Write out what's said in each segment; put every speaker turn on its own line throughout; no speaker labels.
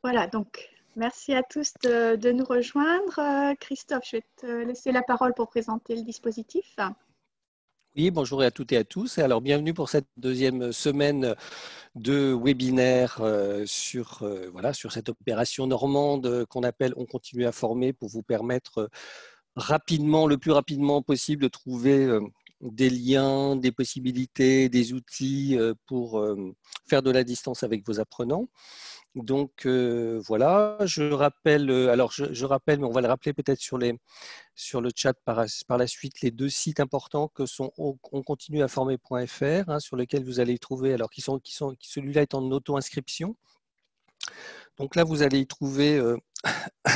Voilà, donc merci à tous de nous rejoindre. Christophe, je vais te laisser la parole pour présenter le dispositif.
Oui, bonjour à toutes et à tous. Alors, bienvenue pour cette deuxième semaine de webinaire voilà, sur cette opération normande qu'on appelle On continue à former pour vous permettre rapidement, le plus rapidement possible, de trouver des liens, des possibilités, des outils pour faire de la distance avec vos apprenants. Donc voilà, je rappelle, je rappelle, mais on va le rappeler peut-être sur le chat par la suite, les deux sites importants que sont oncontinueaformer.fr, hein, sur lesquels vous allez y trouver, alors celui-là est en auto-inscription. Donc là, vous allez y trouver,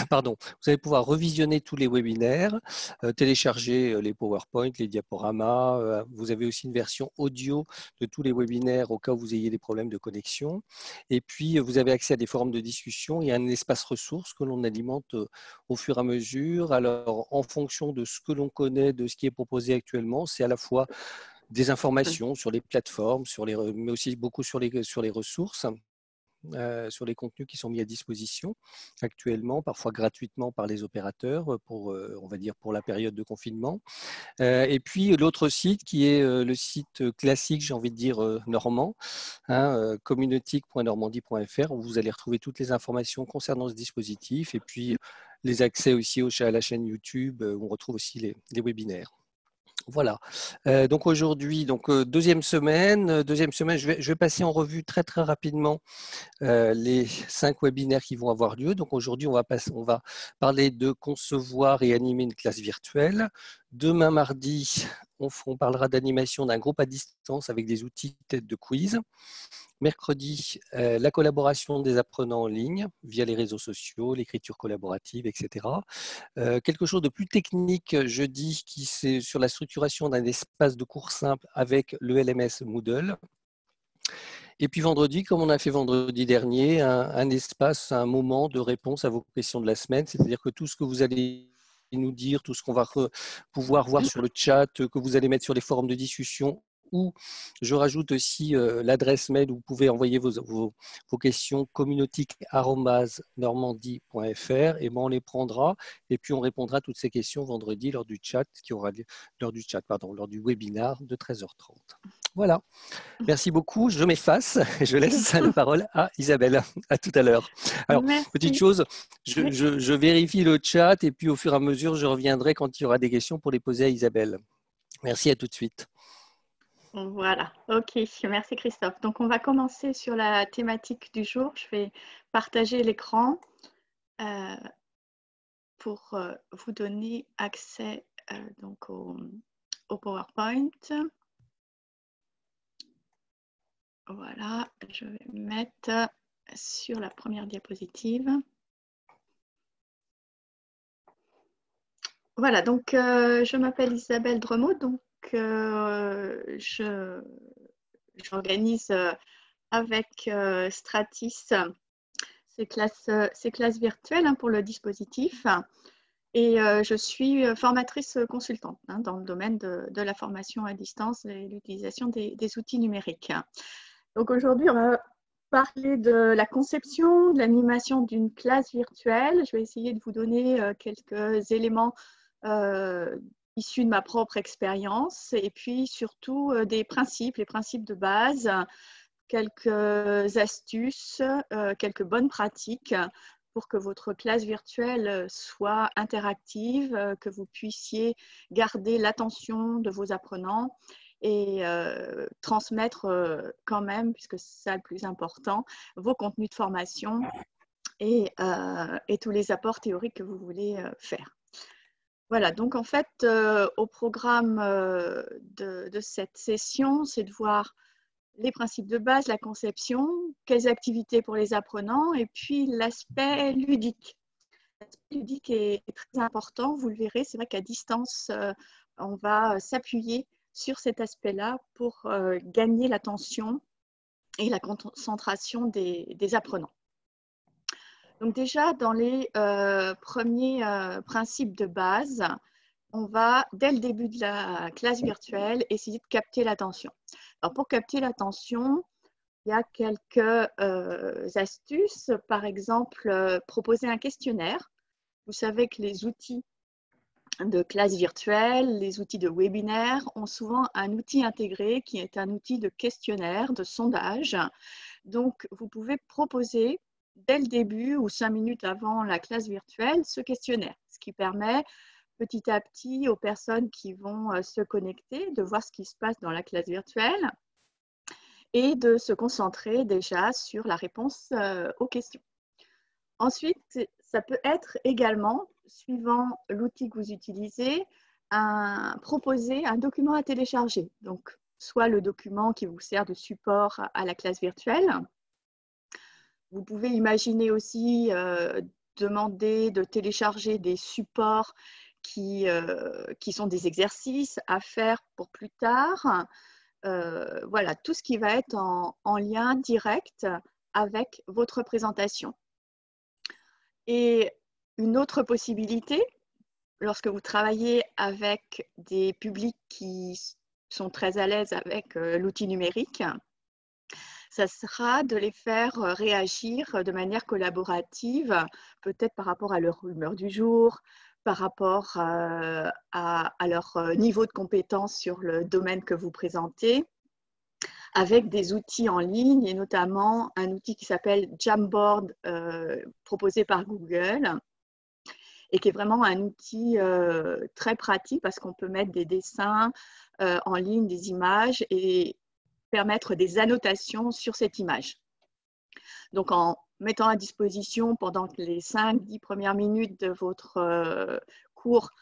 pardon, vous allez pouvoir revisionner tous les webinaires, télécharger les PowerPoint, les diaporamas. Vous avez aussi une version audio de tous les webinaires au cas où vous ayez des problèmes de connexion. Et puis, vous avez accès à des forums de discussion et à un espace ressources que l'on alimente au fur et à mesure. Alors, en fonction de ce que l'on connaît, de ce qui est proposé actuellement, c'est à la fois des informations sur les plateformes, mais aussi beaucoup sur les ressources. Sur les contenus qui sont mis à disposition actuellement, parfois gratuitement par les opérateurs pour, on va dire, pour la période de confinement. Et puis l'autre site qui est le site classique, j'ai envie de dire normand, hein, communautique.normandie.fr, où vous allez retrouver toutes les informations concernant ce dispositif et puis les accès aussi à la chaîne YouTube où on retrouve aussi les webinaires. Voilà. Donc aujourd'hui, deuxième semaine, je vais passer en revue très très rapidement les 5 webinaires qui vont avoir lieu. Donc aujourd'hui, on va parler de concevoir et animer une classe virtuelle. Demain mardi, on parlera d'animation d'un groupe à distance avec des outils tête de quiz. Mercredi, la collaboration des apprenants en ligne via les réseaux sociaux, l'écriture collaborative, etc. Quelque chose de plus technique jeudi qui c'est sur la structuration d'un espace de cours simple avec le LMS Moodle. Et puis vendredi, comme on a fait vendredi dernier, un espace, un moment de réponse à vos questions de la semaine, c'est-à-dire que tout ce que vous allez nous dire, tout ce qu'on va pouvoir voir sur le chat, que vous allez mettre sur les forums de discussion, ou je rajoute aussi l'adresse mail où vous pouvez envoyer vos questions communautique@normandie.fr et ben on les prendra et puis on répondra à toutes ces questions vendredi lors du chat lors du webinar de 13h30. Voilà. Merci beaucoup. Je m'efface et je laisse la parole à Isabelle. À tout à l'heure. Alors, petite
Merci.
chose, je vérifie le chat et puis au fur et à mesure, je reviendrai quand il y aura des questions pour les poser à Isabelle. Merci, à tout de suite.
Voilà, ok, merci Christophe. Donc on va commencer sur la thématique du jour. Je vais partager l'écran pour vous donner accès donc au PowerPoint. Voilà, je vais mettre sur la première diapositive. Voilà, donc je m'appelle Isabelle Dremot, donc j'organise avec Stratis ces classes virtuelles pour le dispositif et je suis formatrice consultante dans le domaine de la formation à distance et l'utilisation des outils numériques. Donc aujourd'hui, on va parler de la conception, de l'animation d'une classe virtuelle. Je vais essayer de vous donner quelques éléments issus de ma propre expérience et puis surtout des principes, les principes de base, quelques astuces, quelques bonnes pratiques pour que votre classe virtuelle soit interactive, que vous puissiez garder l'attention de vos apprenants et transmettre quand même, puisque c'est ça le plus important, vos contenus de formation et tous les apports théoriques que vous voulez faire. Voilà, donc en fait, au programme de cette session, c'est de voir les principes de base, la conception, quelles activités pour les apprenants et puis l'aspect ludique. L'aspect ludique est très important, vous le verrez, c'est vrai qu'à distance, on va s'appuyer sur cet aspect-là pour gagner l'attention et la concentration des apprenants. Donc déjà, dans les premiers principes de base, on va, dès le début de la classe virtuelle, essayer de capter l'attention. Alors pour capter l'attention, il y a quelques astuces. Par exemple, proposer un questionnaire. Vous savez que les outils de classe virtuelle, les outils de webinaire ont souvent un outil intégré qui est un outil de questionnaire, de sondage. Donc, vous pouvez proposer dès le début ou 5 minutes avant la classe virtuelle ce questionnaire, ce qui permet petit à petit aux personnes qui vont se connecter de voir ce qui se passe dans la classe virtuelle et de se concentrer déjà sur la réponse aux questions. Ensuite, ça peut être également, suivant l'outil que vous utilisez, proposer un document à télécharger. Donc, soit le document qui vous sert de support à la classe virtuelle. Vous pouvez imaginer aussi demander de télécharger des supports qui sont des exercices à faire pour plus tard. Voilà, tout ce qui va être en lien direct avec votre présentation. Et une autre possibilité, lorsque vous travaillez avec des publics qui sont très à l'aise avec l'outil numérique, ça sera de les faire réagir de manière collaborative, peut-être par rapport à leur humeur du jour, par rapport à leur niveau de compétence sur le domaine que vous présentez, avec des outils en ligne et notamment un outil qui s'appelle Jamboard proposé par Google et qui est vraiment un outil très pratique parce qu'on peut mettre des dessins en ligne, des images et permettre des annotations sur cette image. Donc, en mettant à disposition pendant les 5-10 premières minutes de votre cours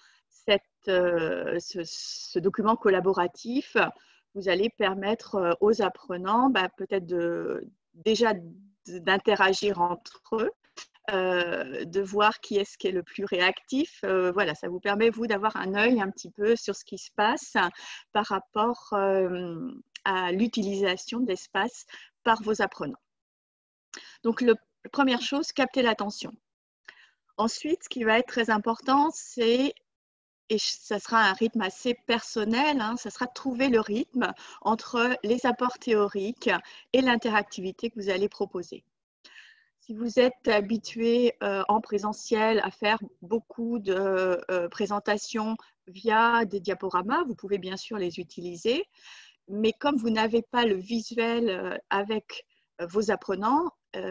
ce document collaboratif, vous allez permettre aux apprenants peut-être déjà d'interagir entre eux, de voir qui est-ce qui est le plus réactif. Voilà, ça vous permet, vous, d'avoir un œil un petit peu sur ce qui se passe par rapport à l'utilisation de l'espace par vos apprenants. Donc, la première chose, capter l'attention. Ensuite, ce qui va être très important, c'est, et ça sera un rythme assez personnel, ça sera de trouver le rythme entre les apports théoriques et l'interactivité que vous allez proposer. Si vous êtes habitué en présentiel à faire beaucoup de présentations via des diaporamas, vous pouvez bien sûr les utiliser, mais comme vous n'avez pas le visuel avec vos apprenants,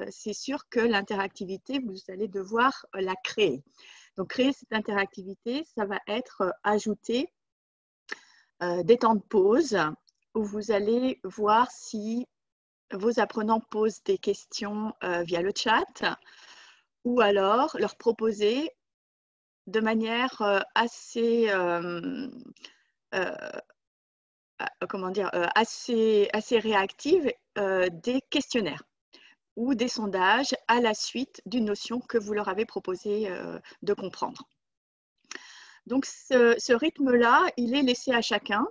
c'est sûr que l'interactivité, vous allez devoir la créer. Donc, créer cette interactivité, ça va être ajouter des temps de pause où vous allez voir si vos apprenants posent des questions via le chat ou alors leur proposer de manière assez réactive des questionnaires ou des sondages à la suite d'une notion que vous leur avez proposé de comprendre. Donc, ce rythme-là, il est laissé à chacun,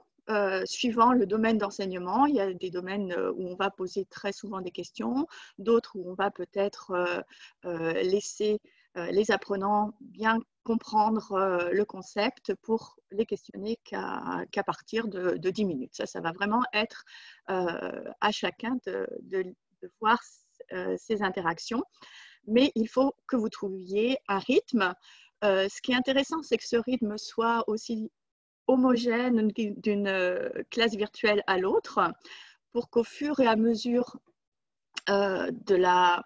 suivant le domaine d'enseignement. Il y a des domaines où on va poser très souvent des questions, d'autres où on va peut-être laisser les apprenants bien comprendre le concept pour les questionner qu'à partir de 10 minutes. Ça va vraiment être à chacun de voir ces interactions. Mais il faut que vous trouviez un rythme. Ce qui est intéressant, c'est que ce rythme soit aussi homogène d'une classe virtuelle à l'autre pour qu'au fur et à mesure de la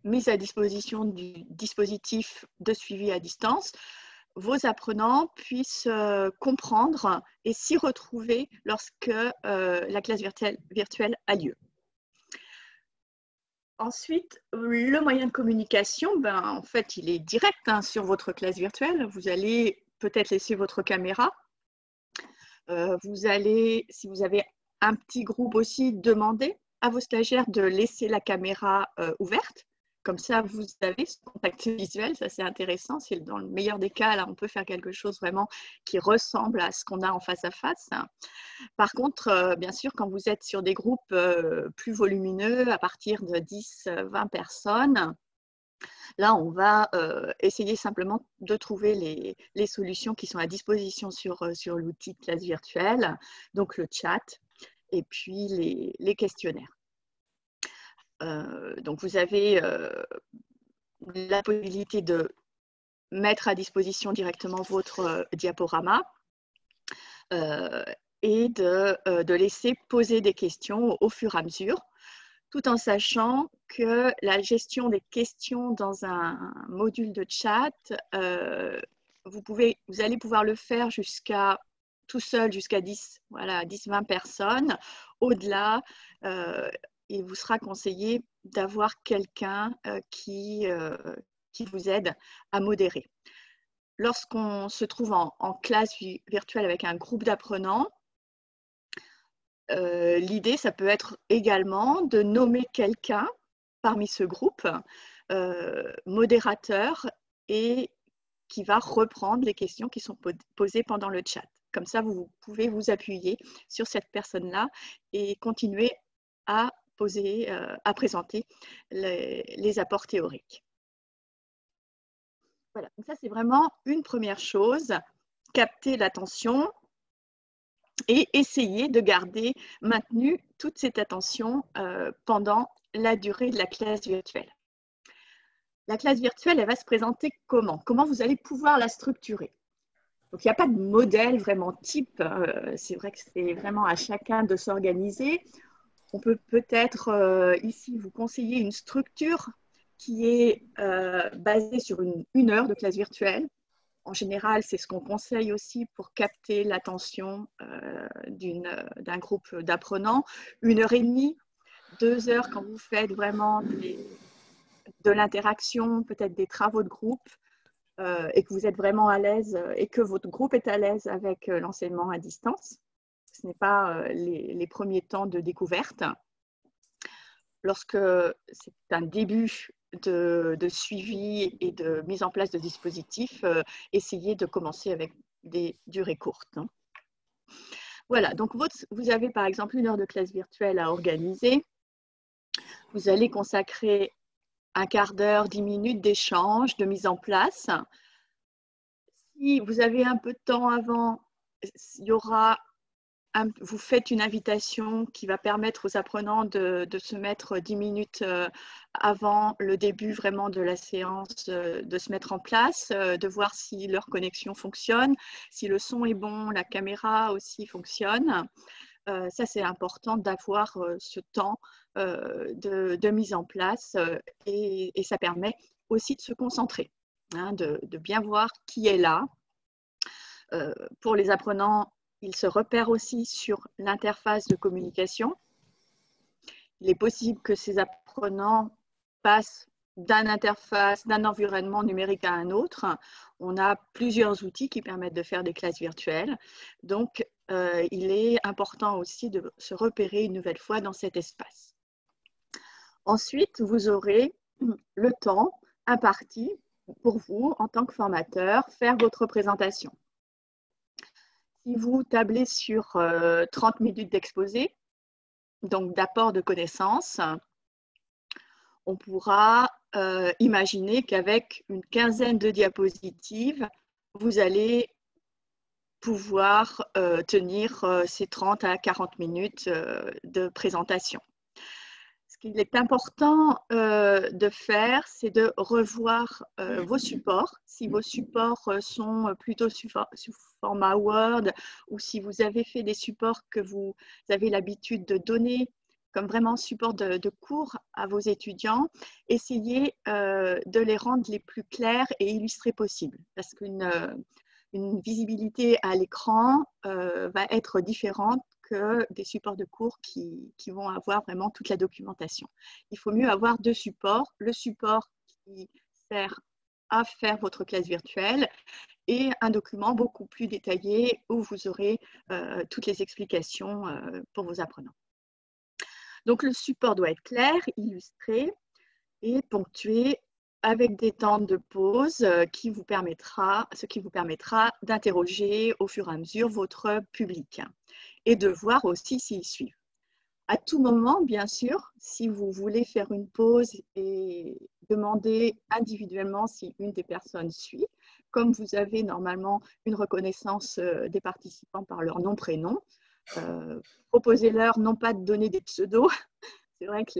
mise à disposition du dispositif de suivi à distance, vos apprenants puissent comprendre et s'y retrouver lorsque la classe virtuelle a lieu. Ensuite, le moyen de communication, en fait, il est direct sur votre classe virtuelle. Vous allez peut-être laisser votre caméra. Vous allez, si vous avez un petit groupe aussi, demander à vos stagiaires de laisser la caméra ouverte. Comme ça, vous avez ce contact visuel, ça c'est intéressant. Dans le meilleur des cas, là, on peut faire quelque chose vraiment qui ressemble à ce qu'on a en face à face. Par contre, bien sûr, quand vous êtes sur des groupes plus volumineux, à partir de 10-20 personnes, là, on va essayer simplement de trouver les solutions qui sont à disposition sur l'outil de classe virtuelle, donc le chat et puis les questionnaires. Donc, vous avez la possibilité de mettre à disposition directement votre diaporama et de laisser poser des questions au fur et à mesure, tout en sachant que la gestion des questions dans un module de chat, vous allez pouvoir le faire tout seul jusqu'à 10, voilà, 10-20 personnes. Au-delà, il vous sera conseillé d'avoir quelqu'un qui vous aide à modérer. Lorsqu'on se trouve en classe virtuelle avec un groupe d'apprenants, l'idée, ça peut être également de nommer quelqu'un parmi ce groupe, modérateur, et qui va reprendre les questions qui sont posées pendant le chat. Comme ça, vous pouvez vous appuyer sur cette personne-là et continuer à présenter les apports théoriques. Voilà, donc ça c'est vraiment une première chose, capter l'attention et essayer de garder maintenu toute cette attention pendant la durée de la classe virtuelle. La classe virtuelle, elle va se présenter comment? Comment vous allez pouvoir la structurer? Donc, il n'y a pas de modèle vraiment type. C'est vrai que c'est vraiment à chacun de s'organiser. On peut peut-être ici vous conseiller une structure qui est basée sur une heure de classe virtuelle. En général, c'est ce qu'on conseille aussi pour capter l'attention d'un groupe d'apprenants. 1h30, 2 heures quand vous faites vraiment de l'interaction, peut-être des travaux de groupe, et que vous êtes vraiment à l'aise et que votre groupe est à l'aise avec l'enseignement à distance. Ce n'est pas les premiers temps de découverte. Lorsque c'est un début de suivi et de mise en place de dispositifs, essayez de commencer avec des durées courtes. Voilà, donc vous avez par exemple 1 heure de classe virtuelle à organiser. Vous allez consacrer un quart d'heure, 10 minutes d'échange, de mise en place. Si vous avez un peu de temps avant, vous faites une invitation qui va permettre aux apprenants de se mettre 10 minutes avant le début vraiment de la séance, de se mettre en place, de voir si leur connexion fonctionne, si le son est bon, la caméra aussi fonctionne. Ça, c'est important d'avoir ce temps de mise en place et ça permet aussi de se concentrer, hein, de bien voir qui est là. Pour les apprenants, ils se repèrent aussi sur l'interface de communication. Il est possible que ces apprenants passent d'un environnement numérique à un autre. On a plusieurs outils qui permettent de faire des classes virtuelles. Donc, il est important aussi de se repérer une nouvelle fois dans cet espace. Ensuite, vous aurez le temps imparti pour vous, en tant que formateur, faire votre présentation. Si vous tablez sur 30 minutes d'exposé, donc d'apport de connaissances, on pourra imaginer qu'avec une quinzaine de diapositives, vous allez pouvoir tenir ces 30 à 40 minutes de présentation. Ce qu'il est important de faire, c'est de revoir vos supports. Si vos supports sont plutôt sous format Word ou si vous avez fait des supports que vous avez l'habitude de donner comme vraiment support de cours à vos étudiants, essayez de les rendre les plus clairs et illustrés possibles. Parce qu'une visibilité à l'écran va être différente que des supports de cours qui vont avoir vraiment toute la documentation. Il faut mieux avoir 2 supports, le support qui sert à faire votre classe virtuelle et un document beaucoup plus détaillé où vous aurez toutes les explications pour vos apprenants. Donc le support doit être clair, illustré et ponctué avec des temps de pause, ce qui vous permettra d'interroger au fur et à mesure votre public et de voir aussi s'ils suivent. À tout moment, bien sûr, si vous voulez faire une pause et demander individuellement si une des personnes suit, comme vous avez normalement une reconnaissance des participants par leur nom, prénom, proposez-leur non pas de donner des pseudos, c'est vrai que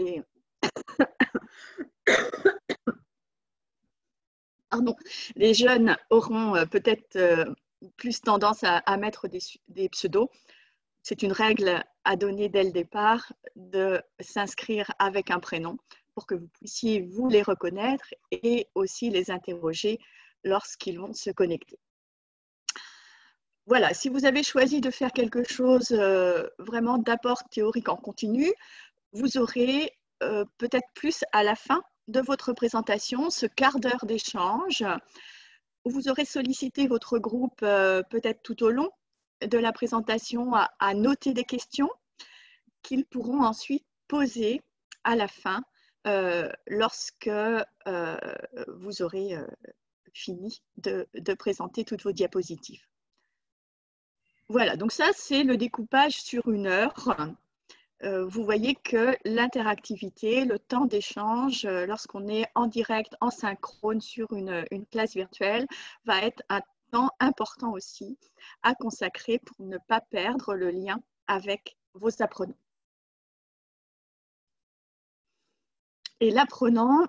Pardon, les jeunes auront peut-être plus tendance à mettre des pseudos. C'est une règle à donner dès le départ de s'inscrire avec un prénom pour que vous puissiez vous les reconnaître et aussi les interroger lorsqu'ils vont se connecter. Voilà, si vous avez choisi de faire quelque chose vraiment d'apport théorique en continu, vous aurez peut-être plus à la fin de votre présentation, ce quart d'heure d'échange, où vous aurez sollicité votre groupe peut-être tout au long de la présentation à noter des questions qu'ils pourront ensuite poser à la fin lorsque vous aurez fini de présenter toutes vos diapositives. Voilà, donc ça c'est le découpage sur 1 heure. Vous voyez que l'interactivité, le temps d'échange, lorsqu'on est en direct, en synchrone sur une classe virtuelle, va être un temps important aussi à consacrer pour ne pas perdre le lien avec vos apprenants. Et l'apprenant,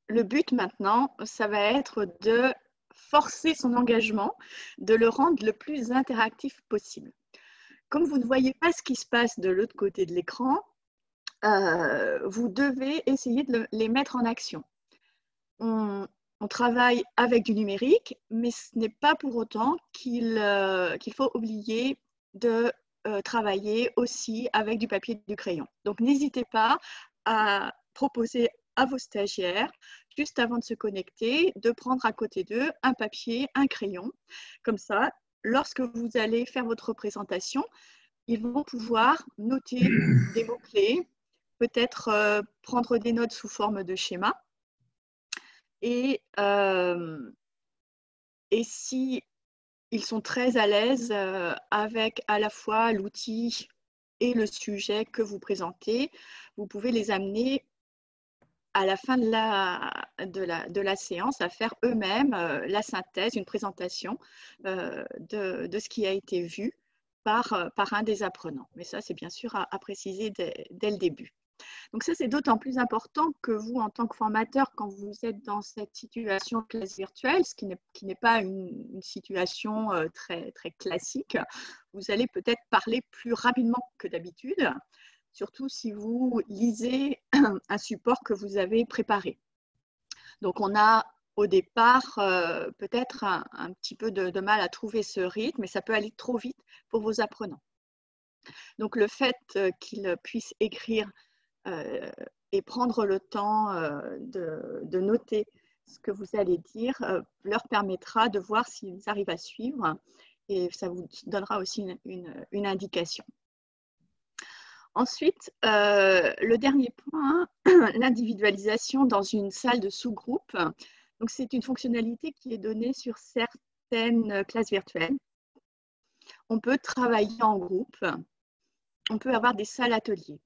le but maintenant, ça va être de forcer son engagement, de le rendre le plus interactif possible. Comme vous ne voyez pas ce qui se passe de l'autre côté de l'écran, vous devez essayer de les mettre en action. On travaille avec du numérique, mais ce n'est pas pour autant qu'il faut oublier de travailler aussi avec du papier et du crayon. Donc, n'hésitez pas à proposer à vos stagiaires, juste avant de se connecter, de prendre à côté d'eux un papier, un crayon. Comme ça, lorsque vous allez faire votre présentation, ils vont pouvoir noter des mots-clés, peut-être prendre des notes sous forme de schéma. Et si ils sont très à l'aise avec à la fois l'outil et le sujet que vous présentez, vous pouvez les amener à la fin de la séance à faire eux-mêmes la synthèse, une présentation de ce qui a été vu par un des apprenants. Mais ça, c'est bien sûr à préciser dès le début. Donc ça, c'est d'autant plus important que vous, en tant que formateur, quand vous êtes dans cette situation de classe virtuelle, ce qui n'est pas une situation très, très classique, vous allez peut-être parler plus rapidement que d'habitude, surtout si vous lisez un support que vous avez préparé. Donc, on a au départ peut-être un petit peu de mal à trouver ce rythme, et ça peut aller trop vite pour vos apprenants. Donc, le fait qu'ils puissent écrire et prendre le temps de noter ce que vous allez dire leur permettra de voir s'ils arrivent à suivre, et ça vous donnera aussi une indication. Ensuite, le dernier point, l'individualisation dans une salle de sous-groupe. Donc, c'est une fonctionnalité qui est donnée sur certaines classes virtuelles. On peut travailler en groupe. On peut avoir des salles ateliers.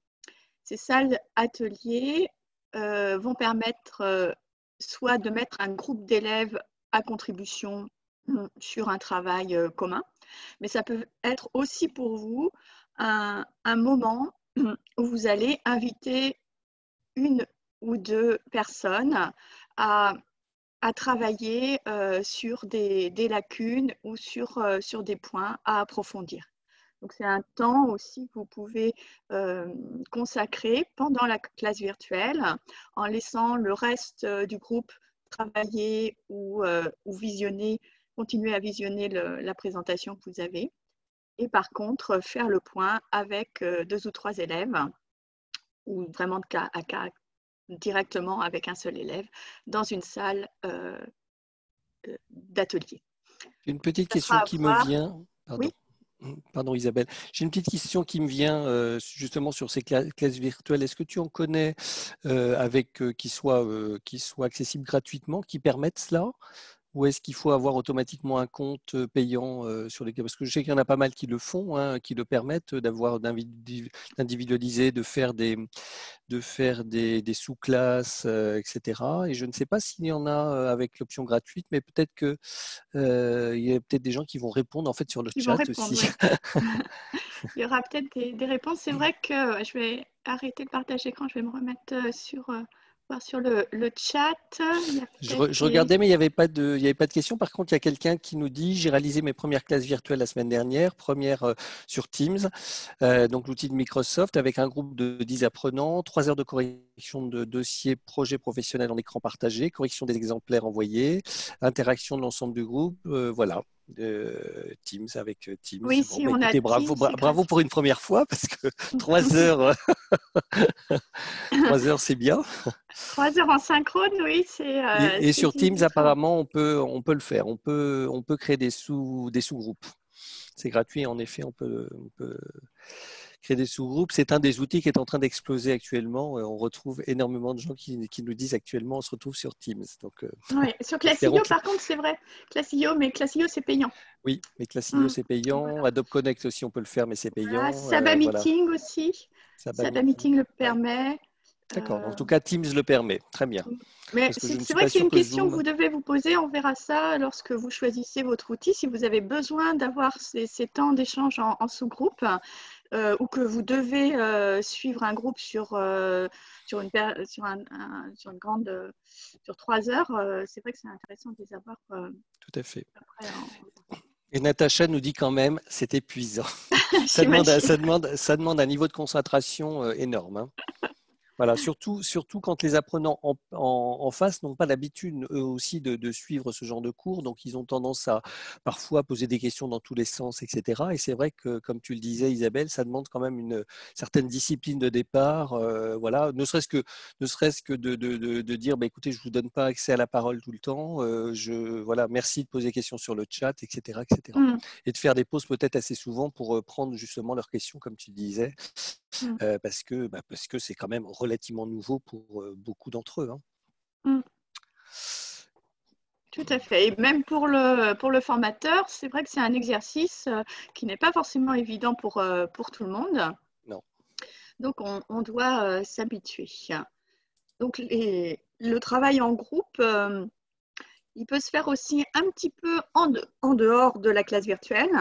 Ces salles ateliers vont permettre soit de mettre un groupe d'élèves à contribution sur un travail commun, mais ça peut être aussi pour vous un moment où vous allez inviter 1 ou 2 personnes à travailler sur des lacunes ou sur des points à approfondir. Donc, c'est un temps aussi que vous pouvez consacrer pendant la classe virtuelle en laissant le reste du groupe travailler ou visionner, continuer à visionner la présentation que vous avez. Et par contre, faire le point avec 2 ou 3 élèves ou vraiment de cas à cas directement avec un seul élève dans une salle d'atelier.
Une petite question qui me vient. Pardon.
Oui.
Pardon Isabelle, j'ai une petite question qui me vient justement sur ces classes virtuelles. Est-ce que tu en connais qui soient accessibles gratuitement, qui permettent cela? ou est-ce qu'il faut avoir automatiquement un compte payant sur lesquels… Parce que je sais qu'il y en a pas mal qui le font, hein, qui le permettent d'individualiser, de faire des sous-classes, etc. Et je ne sais pas s'il y en a avec l'option gratuite, mais peut-être que il y a peut-être des gens qui vont répondre en fait sur le
Ils vont
chat
répondre,
aussi.
oui. Il y aura peut-être des réponses. C'est vrai que je vais arrêter le partage d'écran. Je vais me remettre voir sur le chat. Il y a peut-être
Je regardais, mais il y avait pas de questions. Par contre, il y a quelqu'un qui nous dit, j'ai réalisé mes premières classes virtuelles la semaine dernière, première sur Teams, donc l'outil de Microsoft, avec un groupe de 10 apprenants, 3 heures de correction de dossiers projets professionnels en écran partagé, correction des exemplaires envoyés, interaction de l'ensemble du groupe, voilà. Teams avec Teams.
Oui,
Bon,
si
bah,
on a
écoutez,
Teams, c'est
bravo
gratuit.
pour une première fois, parce que 3 heures, 3 heures, c'est bien.
3 heures en synchrone, oui,
Et
c'est
sur
du
Teams,
travail.
apparemment, on peut le faire. On peut créer des sous-groupes. C'est gratuit, en effet, on peut créer des sous-groupes. C'est un des outils qui est en train d'exploser actuellement. On retrouve énormément de gens qui nous disent actuellement on se retrouve sur Teams. Donc,
Oui, sur
espérons
Classio,
que…
par contre, c'est vrai. Classio, mais Classio, c'est payant.
Oui, mais Classio,
Mm.
c'est payant.
Voilà.
Adobe Connect aussi, on peut le faire, mais c'est
Voilà.
payant.
Saba
Voilà,
Meeting aussi.
Saba
Saba
Meeting.
Meeting le
Ouais.
permet.
D'accord. En
Euh,
tout cas, Teams le permet. Très bien.
Mais
Parce que je ne
c'est
suis
vrai
pas
que c'est
sûr
une
que
question que
Zoom…
vous devez vous poser. On verra ça lorsque vous choisissez votre outil. Si vous avez besoin d'avoir ces temps d'échange en sous-groupe ou que vous devez suivre un groupe sur une grande, sur 3 heures, c'est vrai que c'est intéressant de les avoir
Tout à fait.
après.
Et Natacha nous dit quand même, c'est épuisant. Ça demande,
J'imagine.
ça demande un niveau de concentration énorme, hein. Voilà, surtout quand les apprenants en face n'ont pas l'habitude, eux aussi, de suivre ce genre de cours. Donc, ils ont tendance à parfois poser des questions dans tous les sens, etc. Et c'est vrai que, comme tu le disais, Isabelle, ça demande quand même une certaine discipline de départ. Voilà, ne serait-ce que de dire, bah, écoutez, je ne vous donne pas accès à la parole tout le temps. Voilà, merci de poser des questions sur le chat, etc., etc.
Mm,
Et de faire des pauses peut-être assez souvent pour prendre justement leurs questions, comme tu disais,
mm,
parce que c'est quand même relativement nouveau pour beaucoup d'entre eux, hein.
mm. Tout à fait. Et même pour le formateur, c'est vrai que c'est un exercice qui n'est pas forcément évident pour tout le monde.
Non,
Donc, on doit s'habituer. Donc, le travail en groupe, il peut se faire aussi un petit peu en dehors de la classe virtuelle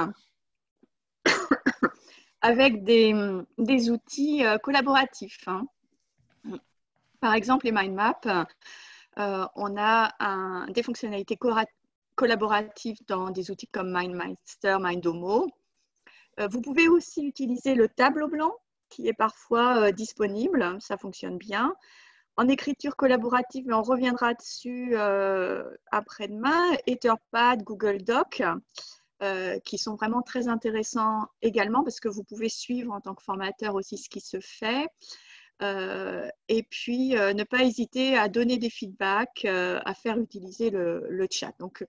avec des outils collaboratifs, hein. Par exemple, les mind maps, on a des fonctionnalités collaboratives dans des outils comme MindMeister, Mindomo. Vous pouvez aussi utiliser le tableau blanc qui est parfois disponible, ça fonctionne bien. En écriture collaborative, on reviendra dessus après-demain, Etherpad, Google Doc, qui sont vraiment très intéressants également parce que vous pouvez suivre en tant que formateur aussi ce qui se fait. Et puis, ne pas hésiter à donner des feedbacks, à faire utiliser le chat. Donc,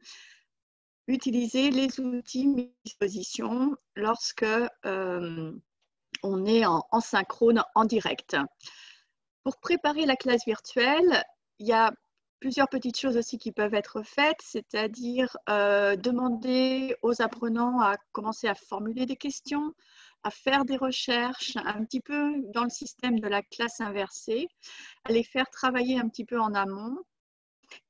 utiliser les outils mis à disposition lorsque on est en synchrone, en direct. Pour préparer la classe virtuelle, il y a plusieurs petites choses aussi qui peuvent être faites, c'est-à-dire demander aux apprenants à commencer à formuler des questions, à faire des recherches, un petit peu dans le système de la classe inversée, à les faire travailler un petit peu en amont.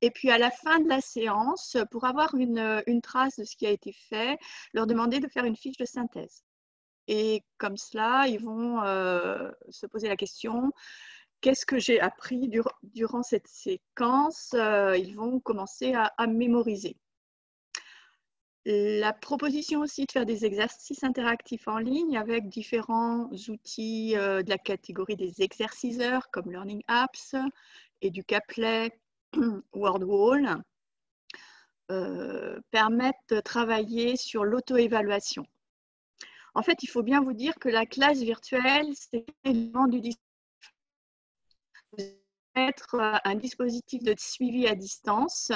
Et puis à la fin de la séance, pour avoir une trace de ce qui a été fait, leur demander de faire une fiche de synthèse. Et comme cela, ils vont se poser la question, qu'est-ce que j'ai appris durant cette séquence? Ils vont commencer à mémoriser. La proposition aussi de faire des exercices interactifs en ligne avec différents outils de la catégorie des exerciceurs comme Learning Apps, Educaplay, WordWall, permettent de travailler sur l'auto-évaluation. En fait, il faut bien vous dire que la classe virtuelle, c'est l'élément du dispositif. Être un dispositif de suivi à distance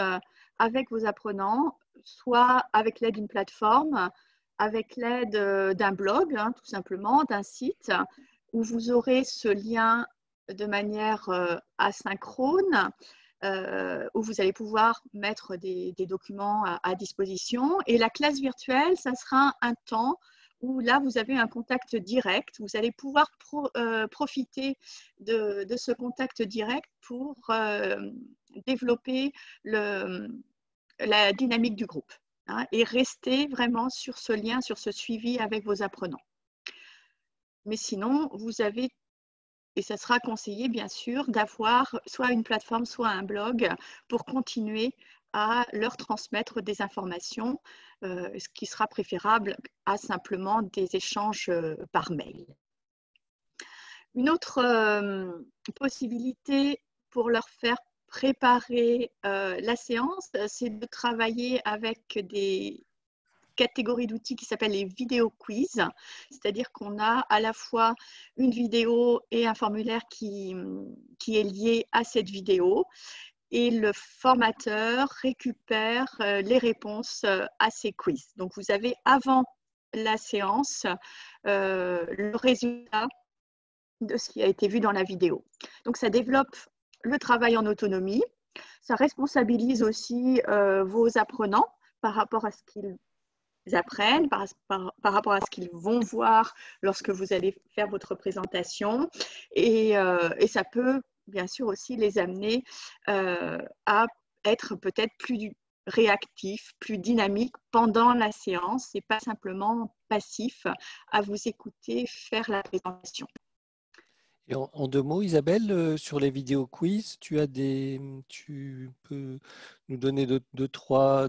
avec vos apprenants, soit avec l'aide d'une plateforme, avec l'aide d'un blog, hein, tout simplement, d'un site, où vous aurez ce lien de manière asynchrone, où vous allez pouvoir mettre des documents à disposition. Et la classe virtuelle, ça sera un temps où là, vous avez un contact direct. Vous allez pouvoir profiter de ce contact direct pour développer la dynamique du groupe, hein, et rester vraiment sur ce lien, sur ce suivi avec vos apprenants. Mais sinon, vous avez, et ça sera conseillé bien sûr, d'avoir soit une plateforme, soit un blog pour continuer à leur transmettre des informations, ce qui sera préférable à simplement des échanges par mail. Une autre possibilité pour leur faire préparer la séance, c'est de travailler avec des catégories d'outils qui s'appellent les vidéo quiz, c'est-à-dire qu'on a à la fois une vidéo et un formulaire qui est lié à cette vidéo, et le formateur récupère les réponses à ces quiz. Donc vous avez avant la séance le résultat de ce qui a été vu dans la vidéo. Donc ça développe le travail en autonomie, ça responsabilise aussi vos apprenants par rapport à ce qu'ils apprennent, par rapport à ce qu'ils vont voir lorsque vous allez faire votre présentation, et ça peut bien sûr aussi les amener à être peut-être plus réactifs, plus dynamiques pendant la séance et pas simplement passifs à vous écouter faire la présentation.
Et en deux mots, Isabelle, sur les vidéos quiz, tu peux nous donner deux, trois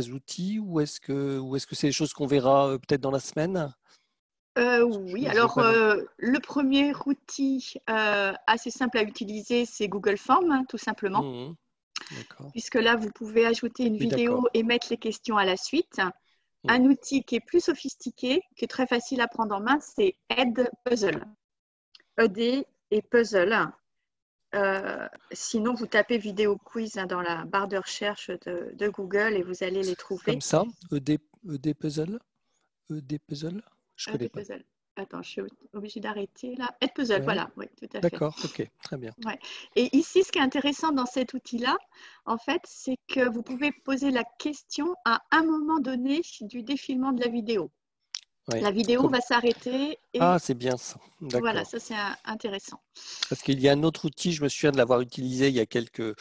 outils, ou est-ce que c'est des choses qu'on verra peut-être dans la semaine?
Oui, alors le premier outil assez simple à utiliser, c'est Google Forms, hein, tout simplement.
D'accord.
Puisque là, vous pouvez ajouter une vidéo et mettre les questions à la suite. Un outil qui est plus sophistiqué, qui est très facile à prendre en main, c'est Edpuzzle. ED et Puzzle. Sinon, vous tapez vidéo quiz dans la barre de recherche de Google et vous allez les trouver.
Comme ça, ED Puzzle? ED Puzzle? Je connais pas.
Attends, je suis obligée d'arrêter là. Edpuzzle, voilà, oui, tout à fait.
D'accord, ok, très bien.
Ouais. Et ici, ce qui est intéressant dans cet outil-là, en fait, c'est que vous pouvez poser la question à un moment donné du défilement de la vidéo. Ouais. La vidéo va s'arrêter.
Ah, c'est bien ça.
Voilà, ça c'est intéressant.
Parce qu'il y a un autre outil, je me souviens de l'avoir utilisé il y a quelques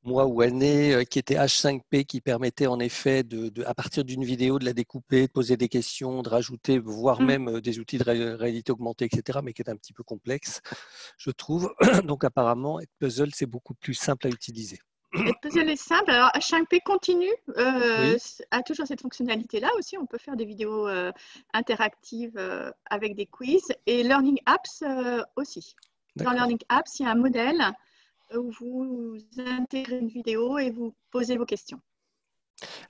mois ou années, qui était H5P, qui permettait en effet, à partir d'une vidéo, de la découper, de poser des questions, de rajouter, voire même des outils de réalité augmentée, etc., mais qui est un petit peu complexe, je trouve. Donc apparemment, Edpuzzle, c'est beaucoup plus simple à utiliser.
Edpuzzle est simple. Alors, H5P continue, a toujours cette fonctionnalité-là aussi. On peut faire des vidéos interactives avec des quiz, et Learning Apps aussi. Dans Learning Apps, il y a un modèle où vous intégrez une vidéo et vous posez vos questions.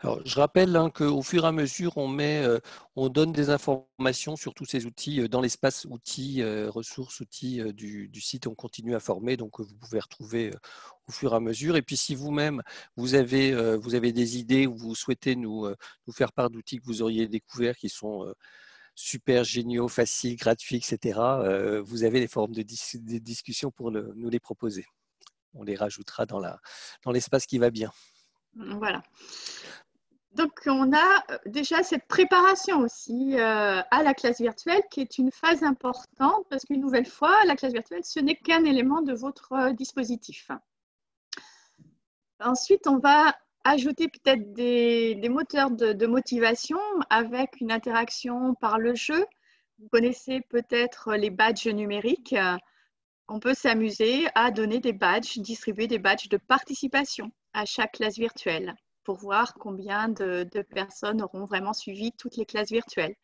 Alors, je rappelle qu'au fur et à mesure, on donne des informations sur tous ces outils dans l'espace outils, ressources, outils du site. On continue à former, donc vous pouvez retrouver au fur et à mesure. Et puis, si vous-même, vous avez des idées ou vous souhaitez nous faire part d'outils que vous auriez découverts qui sont super géniaux, faciles, gratuits, etc., vous avez les forums de discussion pour nous les proposer. On les rajoutera dans l'espace qui va bien.
Voilà. Donc, on a déjà cette préparation aussi à la classe virtuelle, qui est une phase importante, parce qu'une nouvelle fois, la classe virtuelle, ce n'est qu'un élément de votre dispositif. Ensuite, on va ajouter peut-être des moteurs de motivation avec une interaction par le jeu. Vous connaissez peut-être les badges numériques. On peut s'amuser à donner des badges, distribuer des badges de participation à chaque classe virtuelle, pour voir combien de personnes auront vraiment suivi toutes les classes virtuelles.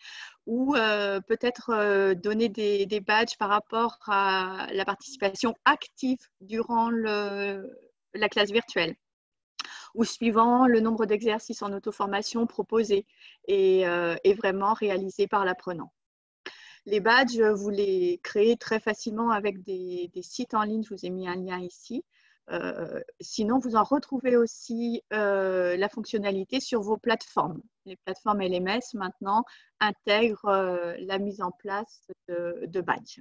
Ou peut-être donner des badges par rapport à la participation active durant la classe virtuelle, ou suivant le nombre d'exercices en auto-formation proposés et vraiment réalisés par l'apprenant. Les badges, vous les créez très facilement avec des sites en ligne. Je vous ai mis un lien ici. Sinon, vous en retrouvez aussi la fonctionnalité sur vos plateformes. Les plateformes LMS, maintenant, intègrent la mise en place de badges.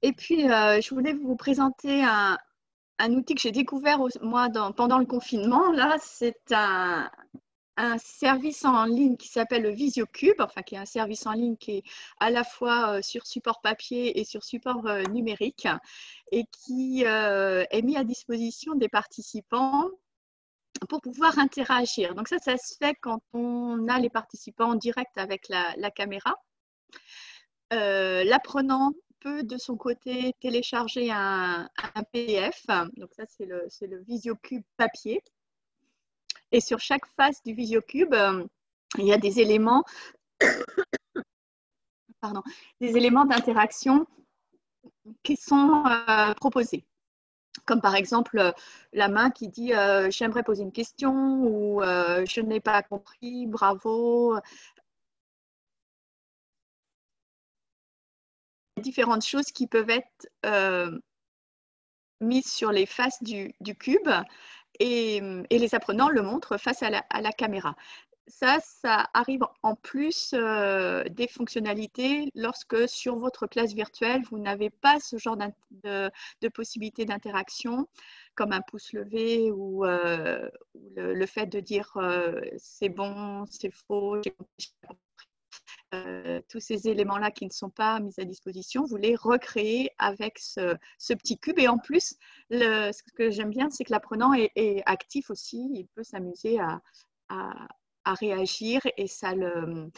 Et puis, je voulais vous présenter un outil que j'ai découvert moi pendant le confinement. Là, c'est un service en ligne qui s'appelle le VisioCube, enfin qui est un service en ligne qui est à la fois sur support papier et sur support numérique et qui est mis à disposition des participants pour pouvoir interagir. Donc ça se fait quand on a les participants en direct avec la caméra. L'apprenant peut de son côté télécharger un PDF. Donc ça, c'est le VisioCube papier. Et sur chaque face du VisioCube, il y a des éléments d'interaction qui sont proposés. Comme par exemple la main qui dit j'aimerais poser une question ou je n'ai pas compris, bravo. Différentes choses qui peuvent être mises sur les faces du cube et les apprenants le montrent face à la caméra. Ça arrive en plus des fonctionnalités lorsque sur votre classe virtuelle, vous n'avez pas ce genre de possibilité d'interaction, comme un pouce levé ou le fait de dire c'est bon, c'est faux, j'ai compris. Tous ces éléments-là qui ne sont pas mis à disposition, vous les recréez avec ce petit cube. Et en plus, ce que j'aime bien, c'est que l'apprenant est actif aussi. Il peut s'amuser à réagir et ça le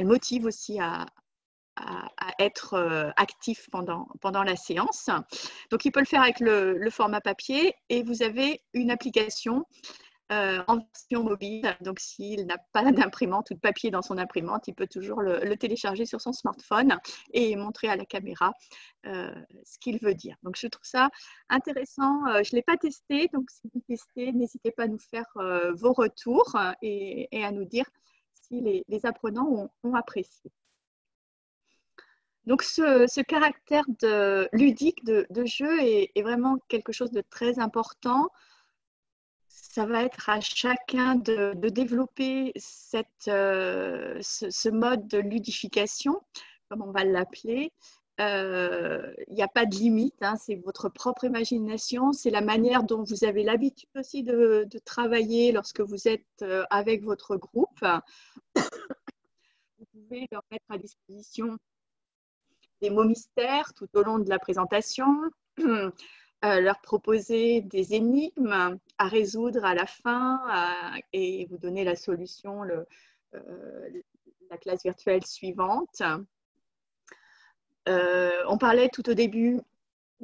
motive aussi à être actif pendant la séance. Donc, il peut le faire avec le format papier et vous avez une application en version mobile. Donc, s'il n'a pas d'imprimante ou de papier dans son imprimante, il peut toujours le télécharger sur son smartphone et montrer à la caméra ce qu'il veut dire. Donc, je trouve ça intéressant. Je ne l'ai pas testé, donc si vous testez, n'hésitez pas à nous faire vos retours et à nous dire si les apprenants ont apprécié. Donc, ce caractère ludique de jeu est vraiment quelque chose de très important. Ça va être à chacun de développer ce mode de ludification, comme on va l'appeler. Il n'y a pas de limite, hein, c'est votre propre imagination, c'est la manière dont vous avez l'habitude aussi de travailler lorsque vous êtes avec votre groupe. Vous pouvez leur mettre à disposition des mots mystères tout au long de la présentation. Leur proposer des énigmes à résoudre à la fin et vous donner la solution, la classe virtuelle suivante. On parlait tout au début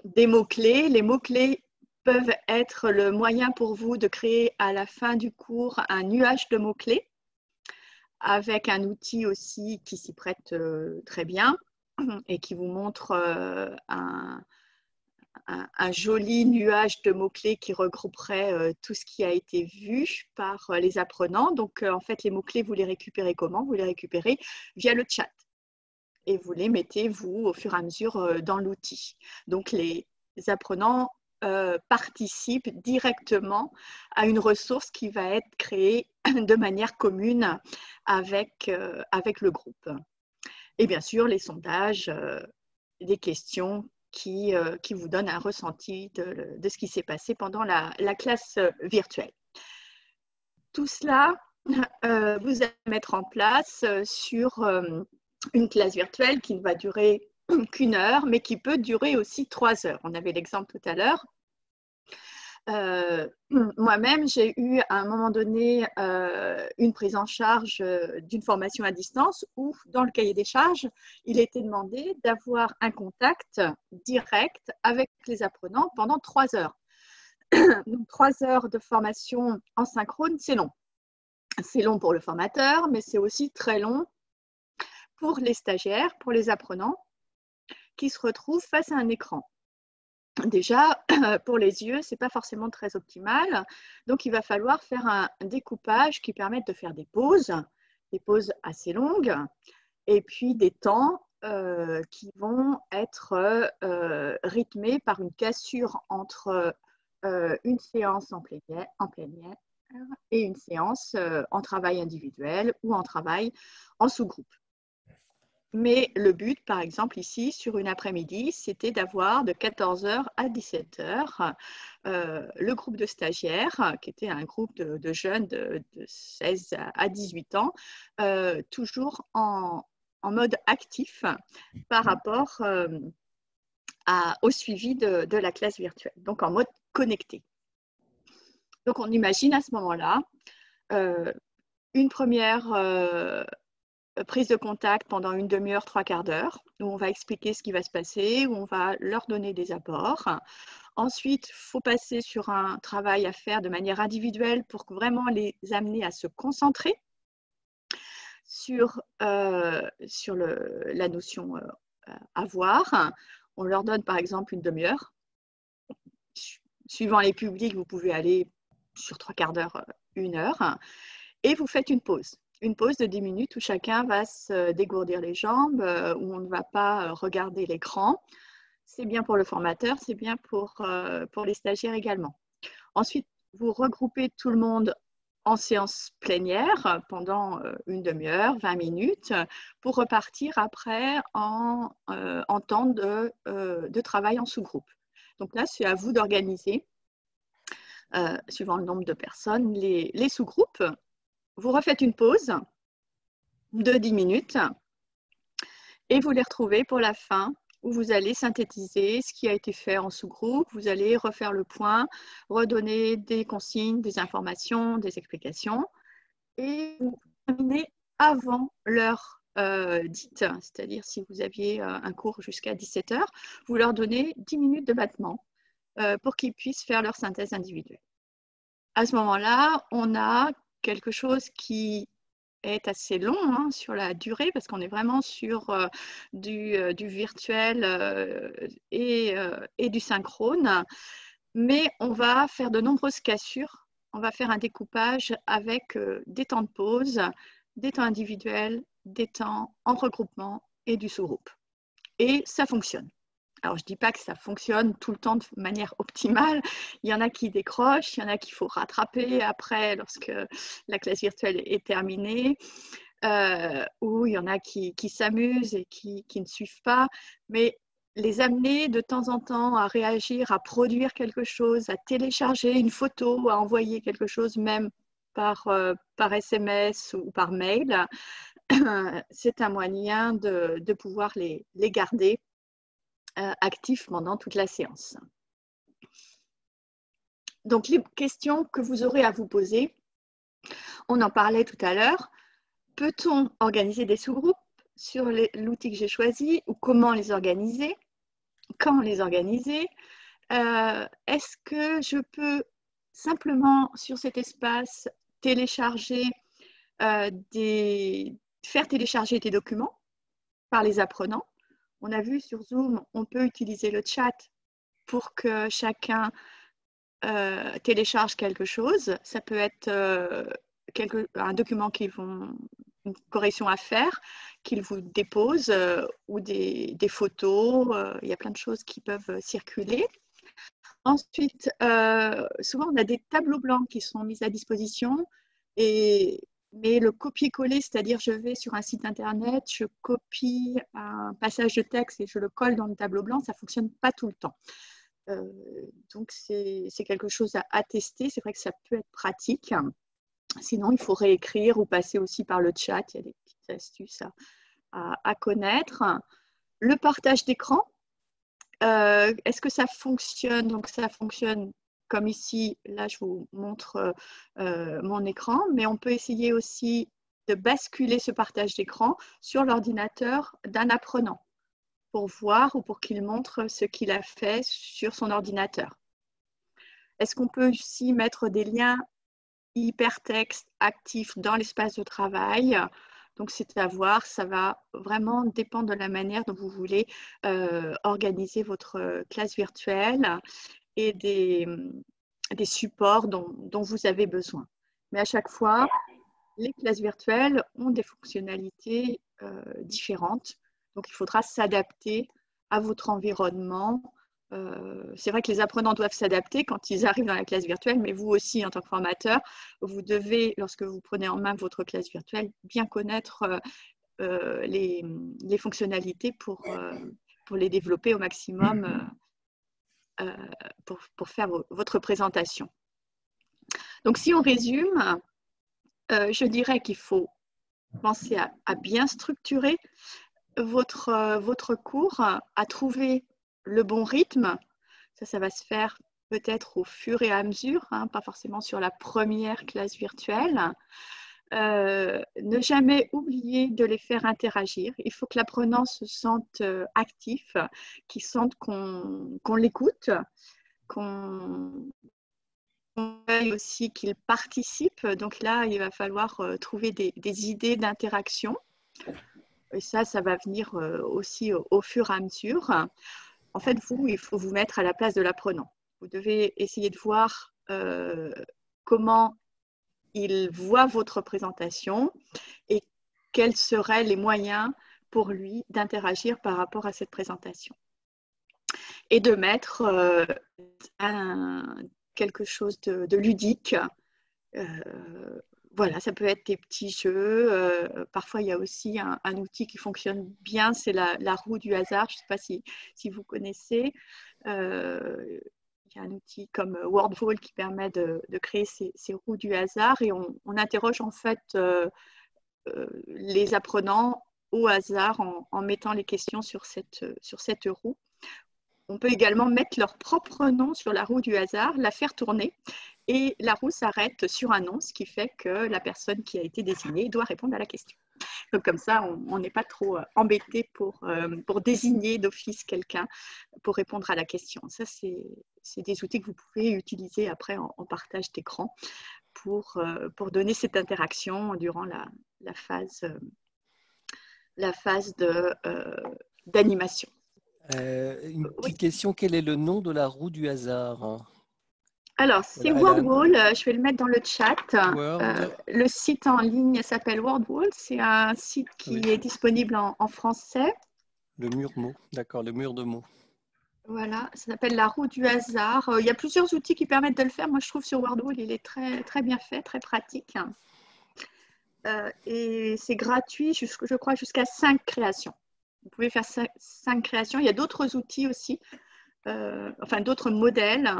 des mots-clés. Les mots-clés peuvent être le moyen pour vous de créer à la fin du cours un nuage de mots-clés avec un outil aussi qui s'y prête très bien et qui vous montre un joli nuage de mots-clés qui regrouperait tout ce qui a été vu par les apprenants. Donc, en fait, les mots-clés, vous les récupérez comment? Vous les récupérez via le chat et vous les mettez, vous, au fur et à mesure dans l'outil. Donc, les apprenants participent directement à une ressource qui va être créée de manière commune avec le groupe. Et bien sûr, les sondages, des questions qui vous donnent un ressenti de ce qui s'est passé pendant la classe virtuelle. Tout cela, vous allez mettre en place sur une classe virtuelle qui ne va durer qu'1 heure, mais qui peut durer aussi 3 heures. On avait l'exemple tout à l'heure. Moi-même, j'ai eu à un moment donné une prise en charge d'une formation à distance où, dans le cahier des charges, il était demandé d'avoir un contact direct avec les apprenants pendant 3 heures. Donc, 3 heures de formation en synchrone, c'est long. C'est long pour le formateur, mais c'est aussi très long pour les stagiaires, pour les apprenants qui se retrouvent face à un écran. Déjà, pour les yeux, ce n'est pas forcément très optimal. Donc, il va falloir faire un découpage qui permette de faire des pauses assez longues, et puis des temps qui vont être rythmés par une cassure entre une séance en plein air et une séance en travail individuel ou en travail en sous-groupe. Mais le but, par exemple, ici, sur une après-midi, c'était d'avoir de 14h à 17h le groupe de stagiaires, qui était un groupe de jeunes de 16 à 18 ans, toujours en mode actif par rapport au suivi de la classe virtuelle, donc en mode connecté. Donc, on imagine à ce moment-là une première prise de contact pendant une demi-heure, trois quarts d'heure, où on va expliquer ce qui va se passer, où on va leur donner des apports. Ensuite, il faut passer sur un travail à faire de manière individuelle pour vraiment les amener à se concentrer sur la notion à voir. On leur donne par exemple une demi-heure. Suivant les publics, vous pouvez aller sur trois quarts d'heure, une heure, et vous faites une pause de 10 minutes où chacun va se dégourdir les jambes, où on ne va pas regarder l'écran. C'est bien pour le formateur, c'est bien pour les stagiaires également. Ensuite, vous regroupez tout le monde en séance plénière pendant une demi-heure, 20 minutes, pour repartir après en temps de travail en sous-groupe. Donc là, c'est à vous d'organiser, suivant le nombre de personnes, les sous-groupes. Vous refaites une pause de 10 minutes et vous les retrouvez pour la fin où vous allez synthétiser ce qui a été fait en sous-groupe, vous allez refaire le point, redonner des consignes, des informations, des explications et vous terminez avant l'heure dite, c'est-à-dire si vous aviez un cours jusqu'à 17h, vous leur donnez 10 minutes de battement pour qu'ils puissent faire leur synthèse individuelle. À ce moment-là, on a quelque chose qui est assez long sur la durée parce qu'on est vraiment sur du virtuel et du synchrone, mais on va faire de nombreuses cassures. On va faire un découpage avec des temps de pause, des temps individuels, des temps en regroupement et du sous-groupe. Et ça fonctionne. Alors, je ne dis pas que ça fonctionne tout le temps de manière optimale. Il y en a qui décrochent, il y en a qu'il faut rattraper après lorsque la classe virtuelle est terminée, ou il y en a qui s'amusent et qui ne suivent pas. Mais les amener de temps en temps à réagir, à produire quelque chose, à télécharger une photo, à envoyer quelque chose même par SMS ou par mail, c'est un moyen de pouvoir les garder actifs pendant toute la séance. Donc, les questions que vous aurez à vous poser, on en parlait tout à l'heure. Peut-on organiser des sous-groupes sur l'outil que j'ai choisi ou comment les organiser? Quand les organiser? Est-ce que je peux simplement sur cet espace télécharger faire télécharger des documents par les apprenants? On a vu sur Zoom, on peut utiliser le chat pour que chacun télécharge quelque chose. Ça peut être un document une correction à faire, qu'ils vous déposent ou des photos. Il y a plein de choses qui peuvent circuler. Ensuite, souvent, on a des tableaux blancs qui sont mis à disposition mais le copier-coller, c'est-à-dire je vais sur un site internet, je copie un passage de texte et je le colle dans le tableau blanc, ça ne fonctionne pas tout le temps. Donc, c'est quelque chose à tester. C'est vrai que ça peut être pratique. Sinon, il faut réécrire ou passer aussi par le chat. Il y a des petites astuces à connaître. Le partage d'écran, est-ce que ça fonctionne? Donc, ça fonctionne comme ici. Là, je vous montre mon écran, mais on peut essayer aussi de basculer ce partage d'écran sur l'ordinateur d'un apprenant pour voir ou pour qu'il montre ce qu'il a fait sur son ordinateur. Est-ce qu'on peut aussi mettre des liens hypertextes actifs dans l'espace de travail? Donc, c'est à voir, ça va vraiment dépendre de la manière dont vous voulez organiser votre classe virtuelle et des supports dont vous avez besoin. Mais à chaque fois, les classes virtuelles ont des fonctionnalités différentes. Donc, il faudra s'adapter à votre environnement. C'est vrai que les apprenants doivent s'adapter quand ils arrivent dans la classe virtuelle, mais vous aussi, en tant que formateur, vous devez, lorsque vous prenez en main votre classe virtuelle, bien connaître les fonctionnalités pour les développer au maximum pour faire votre présentation. Donc, si on résume, je dirais qu'il faut penser à bien structurer votre cours, à trouver le bon rythme. Ça va se faire peut-être au fur et à mesure, hein, pas forcément sur la première classe virtuelle. Ne jamais oublier de les faire interagir. Il faut que l'apprenant se sente actif, qu'il sente qu'on l'écoute, qu'on veuille aussi qu'il participe. Donc là, il va falloir trouver des idées d'interaction. Et ça va venir aussi au fur et à mesure. En fait, il faut vous mettre à la place de l'apprenant. Vous devez essayer de voir comment il voit votre présentation et quels seraient les moyens pour lui d'interagir par rapport à cette présentation. Et de mettre quelque chose de ludique. Voilà, ça peut être des petits jeux. Parfois, il y a aussi un outil qui fonctionne bien, c'est la roue du hasard. Je ne sais pas si vous connaissez. Il y a un outil comme Wordwall qui permet de créer ces roues du hasard et on interroge en fait les apprenants au hasard en mettant les questions sur cette roue. On peut également mettre leur propre nom sur la roue du hasard, la faire tourner et la roue s'arrête sur un nom, ce qui fait que la personne qui a été désignée doit répondre à la question. Donc comme ça, on n'est pas trop embêté pour désigner d'office quelqu'un pour répondre à la question. Ça, c'est des outils que vous pouvez utiliser après en partage d'écran pour donner cette interaction durant la phase d'animation.
Une petite question, quel est le nom de la roue du hasard?
Alors, c'est Wordwall, je vais le mettre dans le chat.
Word.
Le site en ligne s'appelle Wordwall, c'est un site qui est disponible en français.
Le mur mot, d'accord, le mur de mots.
Voilà, ça s'appelle la roue du hasard. Il y a plusieurs outils qui permettent de le faire. Moi, je trouve sur Wordwall, il est très, très bien fait, très pratique. Et c'est gratuit, je crois, jusqu'à 5 créations. Vous pouvez faire 5 créations. Il y a d'autres outils aussi, enfin d'autres modèles.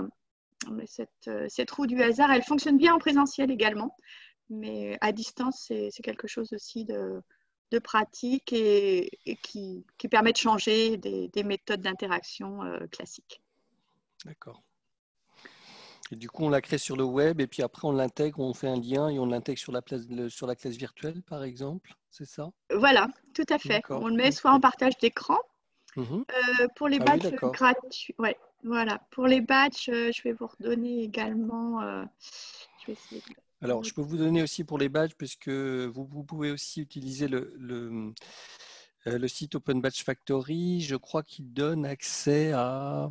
Mais cette roue du hasard, elle fonctionne bien en présentiel également. Mais à distance, c'est quelque chose aussi de pratique et qui permet de changer des méthodes d'interaction classiques.
D'accord. Et du coup, on la crée sur le web et puis après, on l'intègre, on fait un lien et on l'intègre sur la classe virtuelle, par exemple, c'est ça?
Voilà, tout à fait. On le met soit en partage d'écran. Pour les badges gratuits, ouais, voilà. Pour les badges, je vais vous redonner également. Je vais essayer de...
Alors, je peux vous donner aussi pour les badges, puisque vous pouvez aussi utiliser le site Open Badge Factory. Je crois qu'il donne accès à,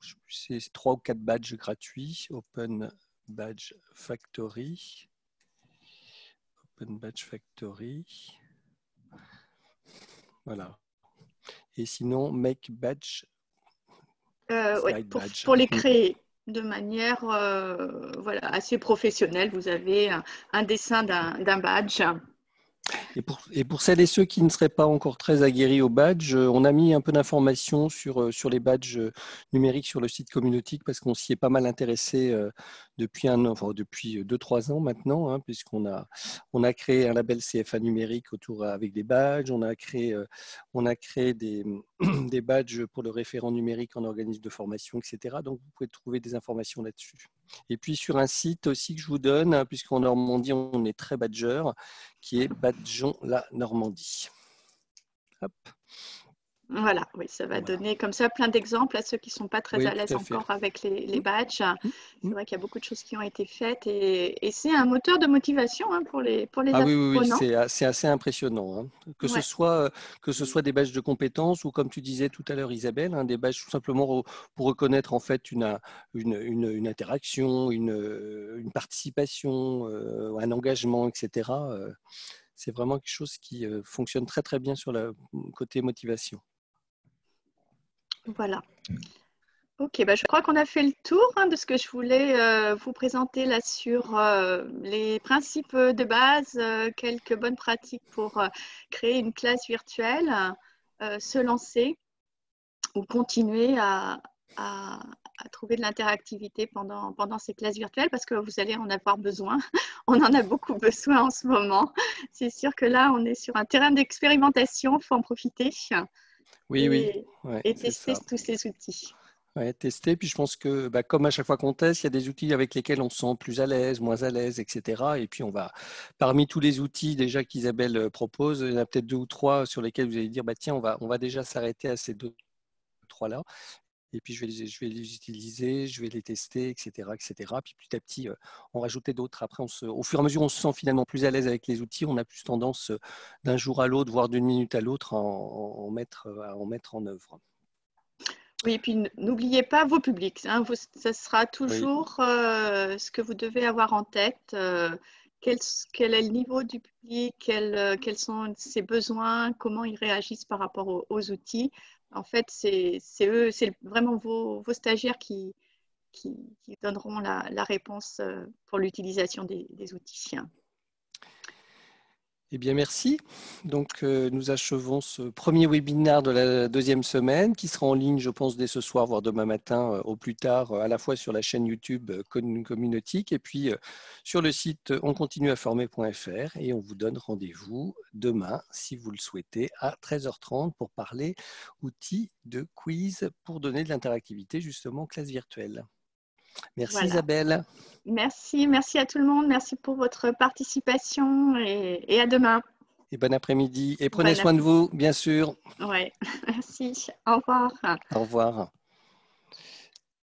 je sais plus, c'est 3 ou 4 badges gratuits. Open Badge Factory. Open Badge Factory. Voilà. Et sinon, Make Badge.
Ouais, pour les créer de manière voilà, assez professionnelle, vous avez un dessin d'un badge.
Et pour celles et ceux qui ne seraient pas encore très aguerris au badge, on a mis un peu d'informations sur les badges numériques sur le site Communautique parce qu'on s'y est pas mal intéressé depuis 2-3 ans maintenant, hein, puisqu'on a créé un label CFA numérique avec des badges, on a créé des, des badges pour le référent numérique en organisme de formation, etc. Donc vous pouvez trouver des informations là-dessus. Et puis sur un site aussi que je vous donne, hein, puisqu'en Normandie on est très badger, qui est Badgeons la Normandie. Hop.
Voilà, oui, ça va donner comme ça plein d'exemples à ceux qui ne sont pas très à l'aise encore avec les badges. C'est vrai qu'il y a beaucoup de choses qui ont été faites et c'est un moteur de motivation hein, pour les apprenants.
Oui, c'est assez impressionnant. Hein. Que ce soit des badges de compétences ou comme tu disais tout à l'heure Isabelle, hein, des badges tout simplement pour reconnaître en fait une interaction, une participation, un engagement, etc. C'est vraiment quelque chose qui fonctionne très très bien sur le côté motivation.
Voilà. Ok, bah, je crois qu'on a fait le tour de ce que je voulais vous présenter là sur les principes de base, quelques bonnes pratiques pour créer une classe virtuelle, se lancer ou continuer à- à trouver de l'interactivité pendant ces classes virtuelles parce que vous allez en avoir besoin. On en a beaucoup besoin en ce moment. C'est sûr que là, on est sur un terrain d'expérimentation, il faut en profiter
Oui, oui,
et,
ouais,
et
c'est
tester
ça.
tous ces outils.
Ouais, tester. Puis je pense que, bah, comme à chaque fois qu'on teste, il y a des outils avec lesquels on se sent plus à l'aise, moins à l'aise, etc. Et puis on va, parmi tous les outils déjà qu'Isabelle propose, il y en a peut-être deux ou trois sur lesquels vous allez dire, bah, tiens, on va déjà s'arrêter à ces deux, trois-là. Et puis je vais les utiliser, je vais les tester, etc., etc. Puis petit à petit, on rajouter d'autres. Après, au fur et à mesure, on se sent finalement plus à l'aise avec les outils. On a plus tendance d'un jour à l'autre, voire d'une minute à l'autre, à en mettre en œuvre.
Oui, et puis n'oubliez pas vos publics, hein. Ça sera
Oui.
toujours ce que vous devez avoir en tête. Quel est le niveau du public, quels sont ses besoins, comment ils réagissent par rapport aux outils. En fait, c'est eux, c'est vraiment vos stagiaires qui donneront la réponse pour l'utilisation des outils.
Eh bien, merci. Donc, nous achevons ce premier webinaire de la deuxième semaine qui sera en ligne, je pense, dès ce soir, voire demain matin, au plus tard, à la fois sur la chaîne YouTube Communautique et puis sur le site oncontinueaformer.fr. Et on vous donne rendez-vous demain, si vous le souhaitez, à 13h30 pour parler outils de quiz pour donner de l'interactivité justement en classe virtuelle. Merci
Voilà.
Isabelle
Merci à tout le monde. Merci pour votre participation et à demain.
et bon après-midi. Et prenez
Bon
soin de
appétit.
vous, bien sûr.
Ouais, merci. Au revoir.
Au revoir.